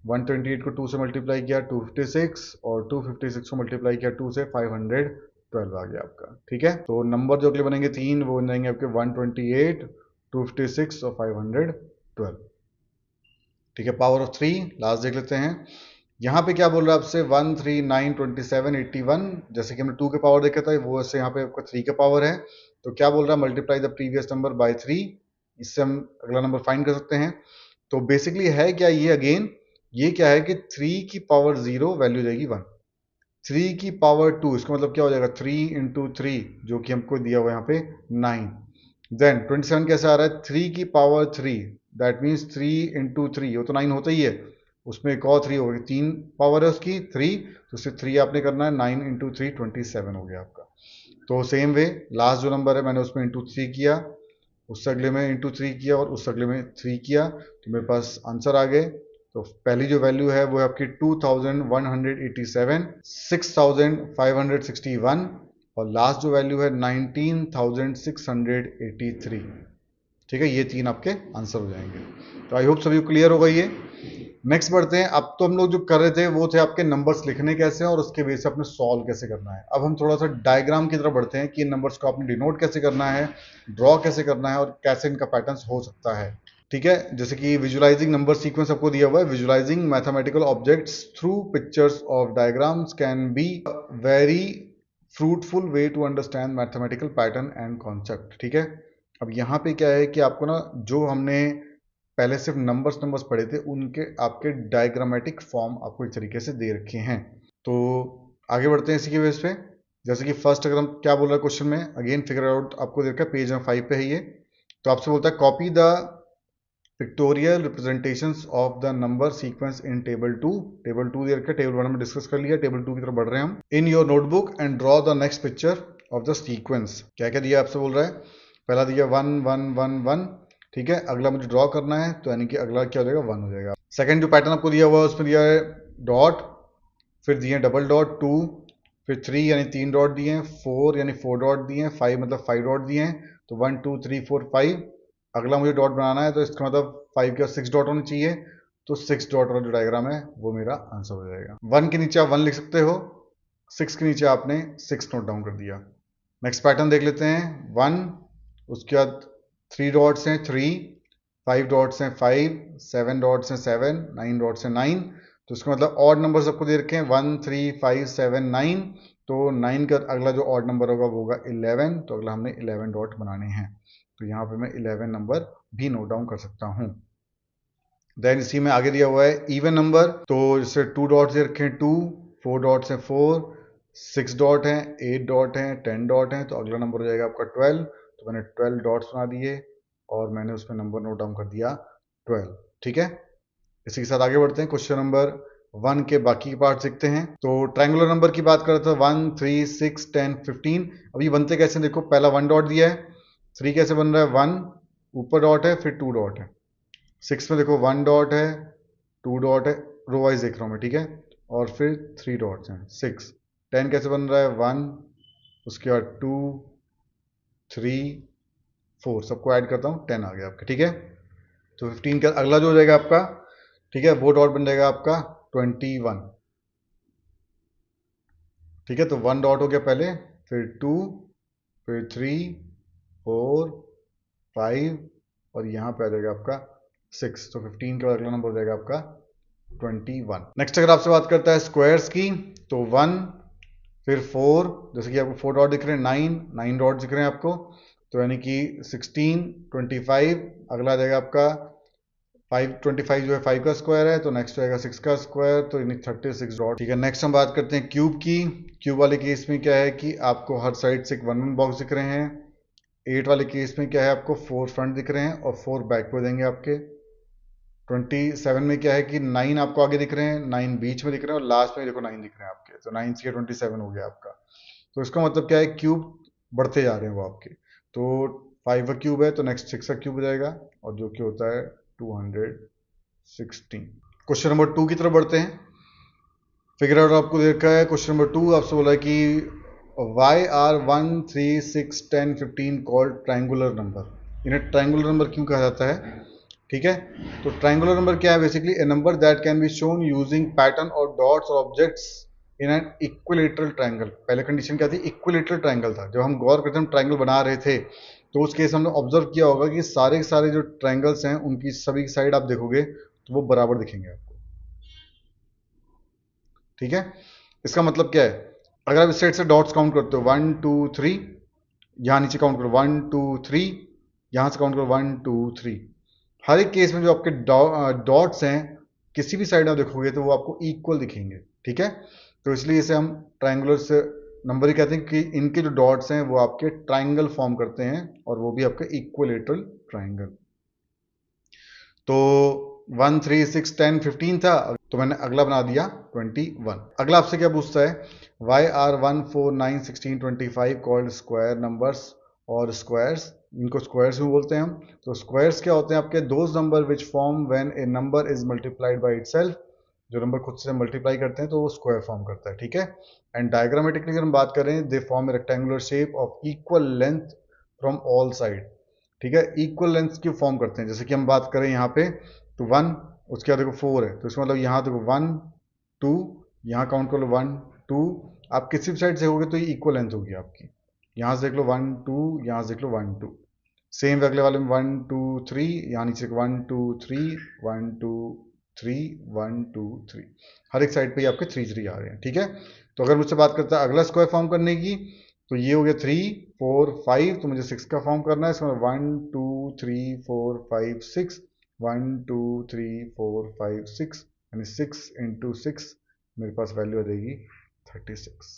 128 को 2 से मल्टीप्लाई किया 256, और 256 को मल्टीप्लाई किया 2 से 512 आ गया आपका। ठीक है, तो नंबर जो अगले बनेंगे 3 वो बन जाएंगे आपके 128, 256 और 512। ठीक है, पावर ऑफ 3 लास्ट देख लेते हैं। यहाँ पे क्या बोल रहा है आपसे 1 3 9 27 81। जैसे कि हमने 2 के पावर देखा था वो ऐसे यहाँ पे आपका 3 का पावर है। तो क्या बोल रहा है? Multiply the previous number bye 3। इससे हम अगला नंबर फाइंड कर सकते हैं। तो बेसिकली है क्या ये? अगेन ये क्या है कि 3 की पावर 0 वैल्यू जाएगी 1। 3 की पावर 2 इसका मतलब क्या हो जाएगा? 3 इंटू 3 जो कि हमको दिया हुआ यहाँ पे 9। देन 27 कैसे आ रहा है? 3 की पावर 3 दैट मीन्स 3 इंटू 3, वो तो 9 होता ही है। उसमें एक और 3 हो गई, 3 पावर है उसकी 3, तो उससे 3 आपने करना है, 9 इंटू 3 27 हो गया आपका। तो सेम वे लास्ट जो नंबर है मैंने उसमें इंटू 3 किया, उससे अगले में इंटू 3 किया और उससे अगले में 3 किया, तो मेरे पास आंसर आ गए। तो पहली जो वैल्यू है वो है आपकी 2187, 6561 और लास्ट जो वैल्यू है 19683। ठीक है, ये 3 आपके आंसर हो जाएंगे। तो आई होप सभी को क्लियर होगा ये। नेक्स्ट बढ़ते हैं। अब तो हम लोग जो कर रहे थे वो थे आपके नंबर्स लिखने कैसे हैं और उसके बेस से अपने सॉल्व कैसे करना है। अब हम थोड़ा सा डायग्राम की तरफ बढ़ते हैं कि इन नंबर्स को आपने डिनोट कैसे करना है, ड्रॉ कैसे करना है और कैसे इनका पैटर्न हो सकता है। ठीक है, जैसे कि विजुअलाइजिंग नंबर सीक्वेंस आपको दिया हुआ है। Visualizing mathematical objects through pictures of diagrams can be very fruitful way to understand mathematical pattern and concept. ठीक है, अब यहाँ पे क्या है कि आपको ना जो हमने पहले सिर्फ नंबर्स पढ़े थे उनके आपके डायग्रामेटिक फॉर्म आपको इस तरीके से दे रखे हैं। तो आगे बढ़ते हैं इसी के बेस पे। जैसे कि फर्स्ट अगर हम क्या बोल रहे हैं क्वेश्चन में, अगेन फिगर आउट आपको दे रखा है, पेज नंबर 5 पे है ये। तो आपसे बोलता है copy the pictorial representations of the number sequence in table 2। Table 2 दे रखा है, टेबल 1 में डिस्कस कर लिया, टेबल 2 की तरफ बढ़ रहे हैं हम। इन your notebook and draw the next picture of the sequence. क्या क्या दिया आपसे बोल रहा है, पहला दिया 1 1 1 1। ठीक है, अगला मुझे ड्रॉ करना है तो यानी कि अगला क्या हो जाएगा, 1 हो जाएगा। सेकंड जो पैटर्न आपको दिया हुआ है उसमें दिया है डॉट, फिर दिए डबल डॉट 2, फिर 3 यानी 3 डॉट दिए हैं, 4 यानी 4 डॉट दिए हैं, 5 मतलब 5 डॉट दिए हैं। तो 1 2 3 4 5। अगला मुझे डॉट बनाना है तो इसका मतलब 5 का 6 डॉट होने चाहिए, तो 6 डॉट वाला जो डायग्राम है वो मेरा आंसर हो जाएगा। 1 के नीचे आप 1 लिख सकते हो, 6 के नीचे आपने 6 नोट डाउन कर दिया। नेक्स्ट पैटर्न देख लेते हैं। 1, उसके बाद 3 डॉट्स हैं 3, 5 डॉट्स हैं 5, 7 डॉट्स हैं 7, 9 डॉट्स हैं 9। तो इसका मतलब ऑड नंबर आपको दे रखे हैं 1 3 5 7 9। तो 9 का अगला जो ऑड नंबर होगा वो होगा 11, तो अगला हमने 11 डॉट बनाने हैं। तो यहाँ पे मैं 11 नंबर भी नोट डाउन कर सकता हूँ। देन इसी में आगे दिया हुआ है इवन नंबर, तो जैसे 2 डॉट्स दे रखे हैं 2, 4 डॉट्स हैं 4, 6 डॉट हैं, 8 डॉट हैं, 10 डॉट हैं, तो अगला नंबर हो जाएगा आपका 12। तो मैंने 12 डॉट्स बना दिए और मैंने उसमें नंबर नोट डाउन कर दिया 12। ठीक है, इसी के साथ आगे बढ़ते हैं। क्वेश्चन नंबर 1 के बाकी के पार्ट सीखते हैं। तो ट्रायंगुलर नंबर की बात करें तो 1 3 6 10 15। अब ये बनते कैसे, देखो पहला 1 डॉट दिया है, 3 कैसे बन रहा है, 1 ऊपर डॉट है फिर 2 डॉट है, 6 में देखो 1 डॉट है 2 डॉट है, रो वाइज देख रहा हूँ मैं। ठीक है, और फिर 3 डॉट्स हैं 6। 10 कैसे बन रहा है, 1, उसके बाद 2 3 4, सबको ऐड करता हूँ 10 आ गया आपका। ठीक है, तो 15 का अगला जो हो जाएगा आपका, ठीक है, वो डॉट बन जाएगा आपका 21। ठीक है, तो 1 डॉट हो गया पहले, फिर 2, फिर 3 4 5 और यहाँ पे आ जाएगा आपका 6। तो 15 के बाद अगला नंबर हो जाएगा आपका 21। नेक्स्ट अगर आपसे बात करता है स्क्वायर्स की, तो 1 फिर 4, जैसे कि आपको 4 डॉट दिख रहे हैं, 9 डॉट दिख रहे हैं आपको, तो यानी कि 16 25। अगला आ जाएगा आपका 5 25 जो है 5 का स्क्वायर है, तो नेक्स्ट आएगा 6 का स्क्वायर, तो यानी 36 डॉट। ठीक है, नेक्स्ट हम बात करते हैं क्यूब की। क्यूब वाले केस में क्या है कि आपको हर साइड से 1 1 बॉक्स दिख रहे हैं। 8 वाले केस में क्या है, आपको 4 फ्रंट दिख रहे हैं और 4 बैक पे देंगे आपके। 27 में क्या है कि 9 आपको आगे दिख रहे हैं, 9 बीच में दिख रहे हैं और लास्ट में देखो 9 दिख रहे हैं आपके, तो 9 से 27 हो गया आपका। तो इसका मतलब क्या है, क्यूब बढ़ते जा रहे हैं वो आपके। तो 5 का क्यूब है तो नेक्स्ट 6 का क्यूब हो जाएगा और जो कि होता है 216। क्वेश्चन नंबर 2 की तरफ बढ़ते हैं। फिगर आउट आपको दे रखा है क्वेश्चन नंबर 2, आपसे बोला है कि why are 1 3 6 10 15 called triangular number. इन्हें ट्रायंगुलर नंबर क्यों कहा जाता है। ठीक है, तो ट्रायंगुलर नंबर क्या है, basically A number that can be shown using pattern और डॉट्स और objects in an equilateral triangle. पहले कंडीशन क्या थी, इक्विलेटरल ट्रायंगल था। जब हम गौर करते हम ट्रायंगल बना रहे थे तो उस केस हमने ऑब्जर्व किया होगा कि सारे के सारे जो ट्रायंगल्स हैं उनकी सभी साइड आप देखोगे तो वो बराबर दिखेंगे आपको। ठीक है, इसका मतलब क्या है, अगर आप इस साइड से डॉट्स काउंट करते हो 1 2 3, यहाँ नीचे काउंट करो 1 2 3, यहाँ से काउंट करो 1 2 3, हर एक केस में जो आपके डॉट्स हैं किसी भी साइड में देखोगे तो वो आपको इक्वल दिखेंगे। ठीक है, तो इसलिए इसे हम ट्रायंगुलर से नंबर ही कहते हैं कि इनके जो डॉट्स हैं वो आपके ट्रायंगल फॉर्म करते हैं और वो भी आपके इक्विलेटरल ट्रायंगल। तो 1 3 6 10 15 था, तो मैंने अगला बना दिया 21। अगला आपसे क्या पूछता है, why are 1 4 9 16 25 called square numbers और स्क्वायर्स, इनको स्क्वायर्स भी बोलते हैं हम। तो स्क्वायर्स क्या होते हैं आपके, those number which form when a number is multiplied by itself, जो नंबर खुद से मल्टीप्लाई करते हैं तो वो स्क्वायर फॉर्म करता है, ठीक है। एंड डायग्रामेटिकली अगर हम बात करें, they form A rectangular shape of equal length from all side, ठीक है, इक्वल लेंथ की फॉर्म करते हैं। जैसे कि हम बात करें यहाँ पे तो 1, उसके बाद देखो 4 है, तो इसका मतलब यहाँ देखो 1 2, यहाँ काउंट कर लो 1 2, आप किसी भी साइड से होगे तो ये इक्वल लेंथ होगी आपकी। यहाँ से देख लो 1 2, यहाँ से देख लो 1 2, सेम अगले वाले में 1 2 3, यहाँ नीचे 1 2 3 1 2 3 1 2 3, हर एक साइड पे ही आपके 3 3 आ रहे हैं, ठीक है। तो अगर मुझसे बात करता है अगला स्क्वायर फॉर्म करने की, तो ये हो गया 3 4 5, तो मुझे 6 का फॉर्म करना है, इसमें 1 2 3 4 5 6, 1 2 3 4 5 6, यानी 6 इंटू 6 मेरे पास वैल्यू आ जाएगी 36,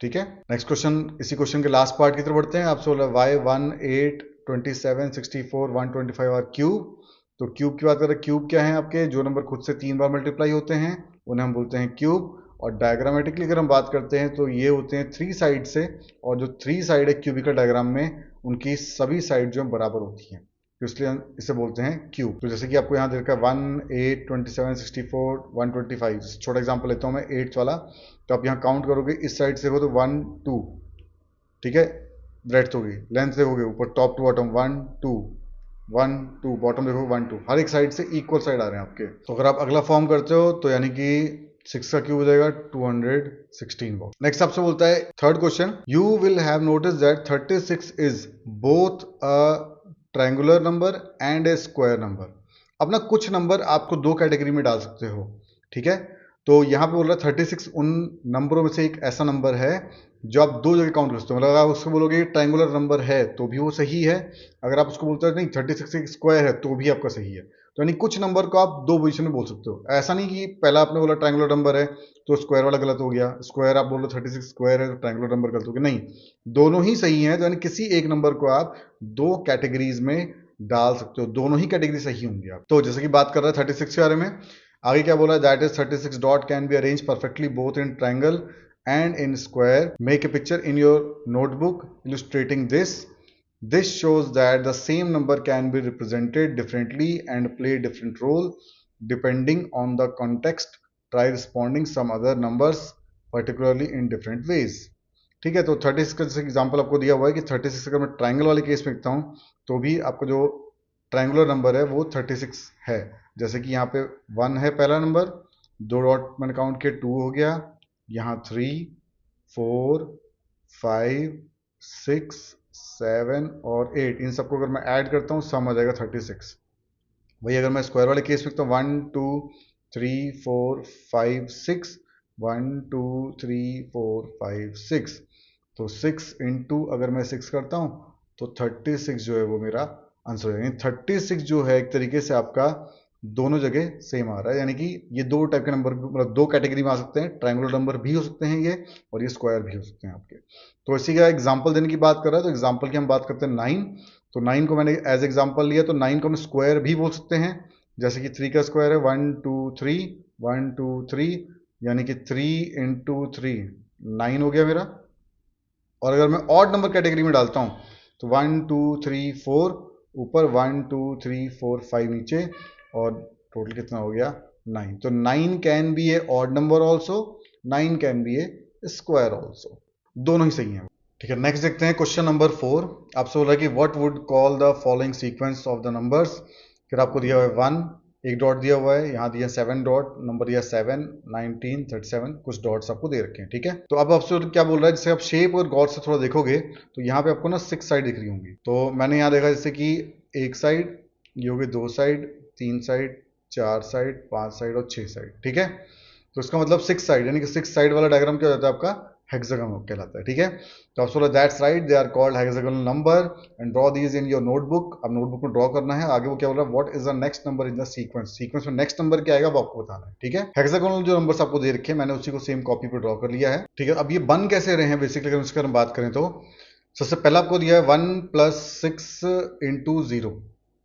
ठीक है। नेक्स्ट क्वेश्चन, इसी क्वेश्चन के लास्ट पार्ट की तरफ बढ़ते हैं। आपसे बोला वाई 1 8 27 64 125 आर क्यूब। तो क्यूब की बात करें, क्यूब क्या है आपके, जो नंबर खुद से 3 बार मल्टीप्लाई होते हैं उन्हें हम बोलते हैं क्यूब। और डायग्रामेटिकली अगर हम बात करते हैं तो ये होते हैं 3 साइड से, और जो 3 साइड है क्यूबिकल डायग्राम में, उनकी सभी साइड जो बराबर होती हैं, तो इसलिए हम इसे बोलते हैं क्यूब। तो जैसे कि आपको यहाँ देखा 1 8 27 64 125, छोटा एग्जांपल लेता हूँ मैं 8 वाला, तो आप यहाँ काउंट करोगे इस साइड से हो तो 1 2, ठीक है, ब्रेड्थ होगी, लेंथ देखोगे ऊपर टॉप टू बॉटम 1 2 1 2, बॉटम देखो 1 2, हर एक साइड से इक्वल साइड आ रहे हैं आपके। तो अगर आप अगला फॉर्म करते हो तो यानी कि 6 का क्यूब हो जाएगा 216 बॉक्स। नेक्स्ट आपसे बोलता है third question, you will have notice that 36 is both a triangular number and A square number. अब ना कुछ नंबर आपको दो कैटेगरी में डाल सकते हो, ठीक है। तो यहाँ पे बोल रहा है 36 उन नंबरों में से एक ऐसा नंबर है जो आप दो जगह काउंट कर सकते हो। मतलब आप उसको बोलोगे ट्रायंगुलर नंबर है तो भी वो सही है, अगर आप उसको बोलते हो नहीं 36 एक स्क्वायर है तो भी आपका सही है। तो यानी कुछ नंबर को आप दो पोजीशन में बोल सकते हो। ऐसा नहीं कि पहला आपने बोला ट्रायंगुलर नंबर है तो स्क्वायर वाला गलत हो गया, स्क्वायर आप बोल रहे 36 स्क्वायर है तो ट्रायंगुलर नंबर गलत हो गया, नहीं, दोनों ही सही है। तो यानी किसी एक नंबर को आप दो कैटेगरीज में डाल सकते हो, दोनों ही कैटेगरी सही होंगी आप। तो जैसे कि बात कर रहे हैं 36 के बारे में, आगे क्या बोला, that is 36 dot can be arrange perfectly both in triangle and in square. Make a picture in your notebook illustrating this. This shows that the same number can be represented differently and play different role depending on the context. Try responding some other numbers particularly in different ways. ठीक है, तो 36 का जैसे example आपको दिया हुआ है कि 36 अगर मैं ट्राइंगल वाले केस में लिखता हूँ तो भी आपका जो ट्राइंगुलर नंबर है वो 36 है। जैसे कि यहाँ पे 1 है पहला नंबर, दो डॉट मैंने काउंट किया 2 हो गया, यहाँ 3 4 5 6 7 और 8, इन सबको अगर मैं ऐड करता हूँ सम आ जाएगा 36। वही अगर मैं स्क्वायर वाले केस में लिखता हूँ 1 2 3 4 5 6 1 2 3 4 5 6, तो 6 इंटू अगर मैं 6 करता हूँ तो 36 जो है वो मेरा आंसर है। यानी 36 जो है एक तरीके से आपका दोनों जगह सेम आ रहा है, यानी कि ये दो टाइप के नंबर मतलब दो कैटेगरी में आ सकते हैं, ट्रायंगुलर नंबर भी हो सकते हैं ये, और ये स्क्वायर भी हो सकते हैं आपके। तो इसी का एग्जांपल देने की बात कर रहा है, तो एग्जांपल की हम बात करते हैं 9। तो 9 को मैंने एज एग्जांपल लिया, तो 9 को हम स्क्वायर भी बोल सकते हैं, जैसे कि 3 का स्क्वायर है 1 2 3 1 2 3, यानी कि 3 इंटू 3 9 हो गया मेरा। और अगर मैं ऑड नंबर कैटेगरी में डालता हूँ तो 1 2 3 4 ऊपर 1 2 3 4 5 नीचे, और टोटल कितना हो गया 9। तो 9 can be A odd number also, 9 can be A square also, दोनों ही सही हैं। ठीक है, नेक्स्ट देखते हैं क्वेश्चन नंबर 4। आपसे बोला कि what would call the following sequence of the numbers. फिर आपको दिया हुआ है 1, एक डॉट दिया हुआ है, यहाँ दिया 7 डॉट, नंबर दिया 7 19 37, कुछ डॉट्स आपको दे रखे हैं, ठीक है। तो अब आपसे क्या बोल रहा है, जैसे आप शेप और गॉड से थोड़ा देखोगे तो यहाँ पे आपको ना 6 साइड दिख रही होंगी। तो मैंने यहाँ देखा जैसे कि एक साइड, ये हो गई 2 साइड, 3 साइड, 4 साइड, 5 साइड और 6 साइड, ठीक है। तो इसका मतलब 6 साइड, यानी कि 6 साइड वाला डायग्राम क्या हो जाता है आपका, हेक्सागन कहलाता है, ठीक है। तो आप बोला that's right, they are called hexagonal number and draw these in your notebook. अब नोटबुक में ड्रॉ करना है। आगे वो क्या बोल रहा है, what is the next number in the sequence, sequence में नेक्स्ट नंबर क्या आएगा वो आपको बताना है, ठीक है। हेक्सागोनल जो नंबर्स आपको दे रखे हैं मैंने उसी को सेम कॉपी पे ड्रॉ कर लिया है, ठीक है। अब ये बन कैसे रहे हैं बेसिकली अगर इसकी बात करें तो सबसे पहला आपको दिया है 1 + 6 × 0,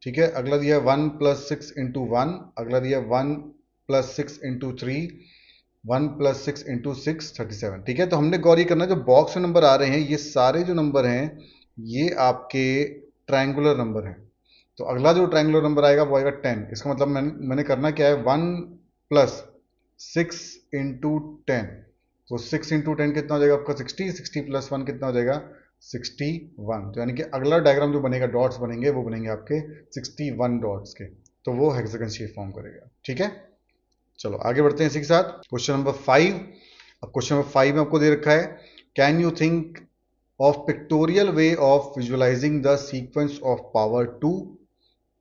ठीक है। अगला दिया है 1 + 6 × 1, अगला दिया है 1 + 6 × 3, 1 + 6 × 6 37। ठीक है, तो हमने गौर ये करना, जो बॉक्स में नंबर आ रहे हैं ये सारे जो नंबर हैं ये आपके ट्रायंगुलर नंबर हैं। तो अगला जो ट्रायंगुलर नंबर आएगा वो आएगा 10। इसका मतलब मैंने करना क्या है, 1 + 6 × 10, तो 6 × 10 कितना हो जाएगा आपका 60, 60 + 1 कितना हो जाएगा 61। तो यानी कि अगला डायग्राम जो बनेगा, डॉट्स बनेंगे, वो बनेंगे आपके 61 डॉट्स के, तो वो हेक्सागन शेप फॉर्म करेगा। ठीक है, चलो आगे बढ़ते हैं इसी के साथ क्वेश्चन नंबर 5। अब क्वेश्चन नंबर 5 में आपको दे रखा है, can you think of pictorial way of visualising the sequence of power 2,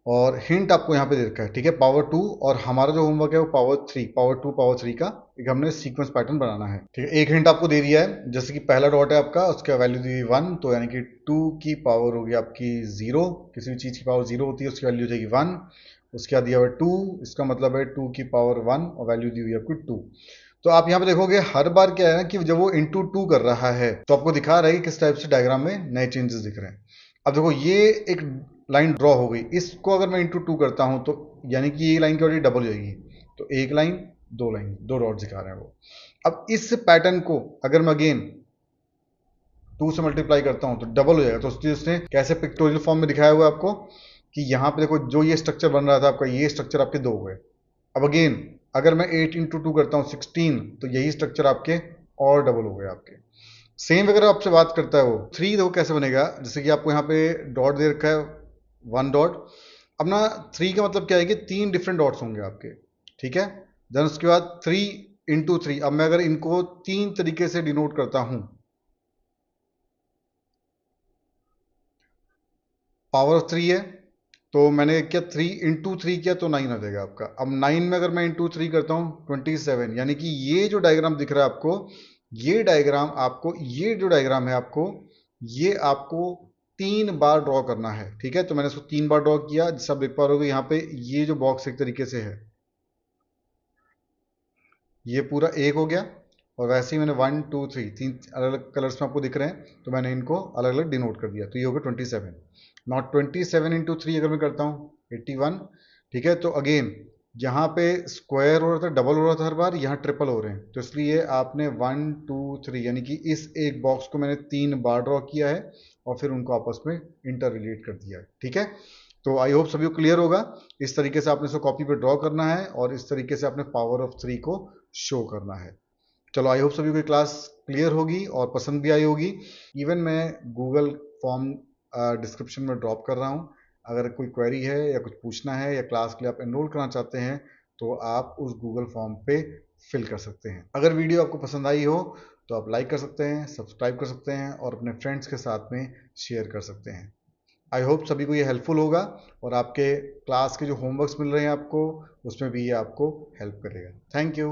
और हिंट आपको यहाँ पे दे रखा है। ठीक है, पावर 2, और हमारा जो होमवर्क है वो पावर 3, पावर 2 पावर 3 का एक हमने सीक्वेंस पैटर्न बनाना है। ठीक है, एक हिंट आपको दे दिया है, जैसे कि पहला डॉट है आपका, उसका वैल्यू दी 1, तो यानी कि 2 की पावर होगी आपकी 0, किसी भी चीज़ की पावर 0 होती है उसकी वैल्यू हो जाएगी 1। उसके बाद दिया हुआ है 2, इसका मतलब है 2 की पावर 1, और वैल्यू दी हुई है आपकी 2। तो आप यहाँ पे देखोगे हर बार क्या है ना कि जब वो इंटू 2 कर रहा है तो आपको दिखा रहा है कि किस टाइप से डायग्राम में नए चेंजेस दिख रहे हैं। अब देखो ये एक लाइन ड्रॉ हो गई, इसको अगर मैं इंटू 2 करता हूं तो यानी कि ये लाइन की वैल्यू डबल हो जाएगी। तो एक लाइन, दो डॉट दिखा रहे हैं वो। अब इस पैटर्न को अगर मैं अगेन 2 से मल्टीप्लाई करता हूं तो डबल हो जाएगा। तो उसने कैसे पिक्टोरियल फॉर्म में दिखाया हुआ है आपको कि यहाँ पे देखो जो ये स्ट्रक्चर बन रहा था आपका, ये स्ट्रक्चर आपके 2 हुए। अब अगेन अगर मैं 8 × 2 करता हूँ 16, तो यही स्ट्रक्चर आपके और डबल हो गए आपके। सेम अगर आपसे बात करता है वो 3, देखो कैसे बनेगा, जैसे कि आपको यहाँ पे डॉट दे रखा है 1 डॉट। अब ना 3 का मतलब क्या है कि 3 डिफरेंट डॉट्स होंगे आपके। ठीक है, देन उसके बाद 3 × 3। अब मैं अगर इनको 3 तरीके से डिनोट करता हूं, पावर ऑफ 3 है, तो मैंने क्या 3 × 3 किया तो 9 आ जाएगा आपका। अब 9 में अगर मैं × 3 करता हूँ 27, यानी कि ये जो डायग्राम दिख रहा है आपको, ये डायग्राम आपको, ये जो डायग्राम है आपको, ये आपको 3 बार ड्रॉ करना है। ठीक है, तो मैंने इसको 3 बार ड्रॉ किया, जिससे आप देख पा रहे हो यहाँ पे ये जो बॉक्स एक तरीके से है ये पूरा एक हो गया, और वैसे ही मैंने 1 2 3 3 अलग अलग कलर्स में आपको दिख रहे हैं, तो मैंने इनको अलग अलग डिनोट कर दिया, तो ये हो गया 27। नॉट 27 × 3 अगर मैं करता हूँ 81। ठीक है, तो अगेन यहाँ पे स्क्वायर हो रहा था, डबल हो रहा था हर बार, यहाँ ट्रिपल हो रहे हैं, तो इसलिए आपने 1 2 3 यानी कि इस एक बॉक्स को मैंने 3 बार ड्रॉ किया है और फिर उनको आपस में इंटर रिलेट कर दिया है। ठीक है, तो आई होप सभी को क्लियर होगा। इस तरीके से आपने इसको कॉपी पे ड्रॉ करना है और इस तरीके से आपने पावर ऑफ 3 को शो करना है। चलो आई होप सभी को क्लास क्लियर होगी और पसंद भी आई होगी। इवन मैं गूगल फॉर्म डिस्क्रिप्शन में ड्रॉप कर रहा हूँ, अगर कोई क्वेरी है या कुछ पूछना है या क्लास के लिए आप एनरोल करना चाहते हैं तो आप उस गूगल फॉर्म पे फिल कर सकते हैं। अगर वीडियो आपको पसंद आई हो तो आप लाइक कर सकते हैं, सब्सक्राइब कर सकते हैं और अपने फ्रेंड्स के साथ में शेयर कर सकते हैं। आई होप सभी को ये हेल्पफुल होगा और आपके क्लास के जो होमवर्क्स मिल रहे हैं आपको उसमें भी ये आपको हेल्प करेगा। Thank you.